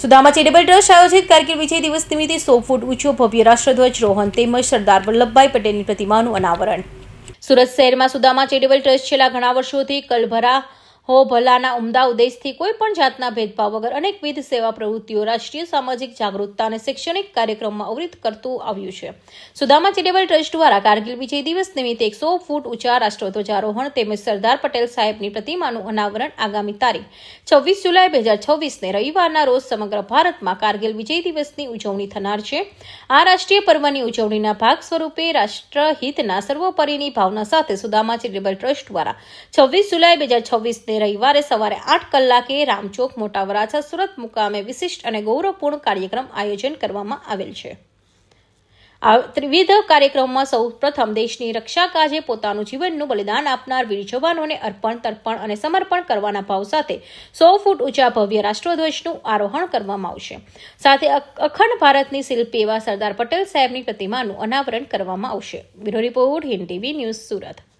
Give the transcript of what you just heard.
Sudama charitable trust આયોજિત કારગિલ વિજય દિવસ નિમિત્તે 100 ફૂટ ઊંચો ભવ્ય રાષ્ટ્રધ્વજ રોહન તેમજ સરદાર વલ્લભભાઈ પટેલની પ્રતિમાનું અનાવરણ. સુરત શહેરમાં સુદામા ચેરિટેબલ ટ્રસ્ટ છેલ્લા ઘણા વર્ષોથી કલભરા હો ભલાના ઉમદા ઉદ્દેશથી કોઈ પણ જાતના ભેદભાવ વગર અનેકવિધ સેવા પ્રવૃત્તિઓ, રાષ્ટ્રીય સામાજિક જાગૃતતા અને શૈક્ષણિક કાર્યક્રમમાં અવરિત કરતું આવ્યું છે. સુદામા ચેરિટેબલ ટ્રસ્ટ દ્વારા કારગિલ વિજય દિવસ નિમિત્તે 100 ફૂટ ઊંચા રાષ્ટ્રધ્વજારોહણ તેમજ સરદાર પટેલ સાહેબની પ્રતિમાનું અનાવરણ આગામી તારીખ 26 જુલાઈ 2024ને રવિવારના રોજ સમગ્ર ભારતમાં કારગિલ વિજય દિવસની ઉજવણી થનાર છે. આ રાષ્ટ્રીય પર્વની ઉજવણીના ભાગ સ્વરૂપે રાષ્ટ્રહિતના સર્વોપરીની ભાવના સાથે સુદામા ચેરિટેબલ ટ્રસ્ટ દ્વારા 26 જુલાઈ 2024 રવિવારે સવારે 8 કલાકે રામચોક મોટા વરાછા સુરત મુકામે વિશિષ્ટ અને ગૌરવપૂર્ણ કાર્યક્રમ આયોજન કરવામાં આવેલ છે. આ ત્રિવિધ કાર્યક્રમમાં સૌ પ્રથમ દેશની રક્ષા કાજે પોતાનું જીવનનું બલિદાન આપનાર વીર જવાનોને અર્પણ, તર્પણ અને સમર્પણ કરવાના ભાવ સાથે 100 ફૂટ ઊંચા ભવ્ય રાષ્ટ્રધ્વજનું આરોહણ કરવામાં આવશે. સાથે અખંડ ભારતની શિલ્પી એવા સરદાર પટેલ સાહેબની પ્રતિમાનું અનાવરણ કરવામાં આવશે. Bureau report, Hind TV news, Surat.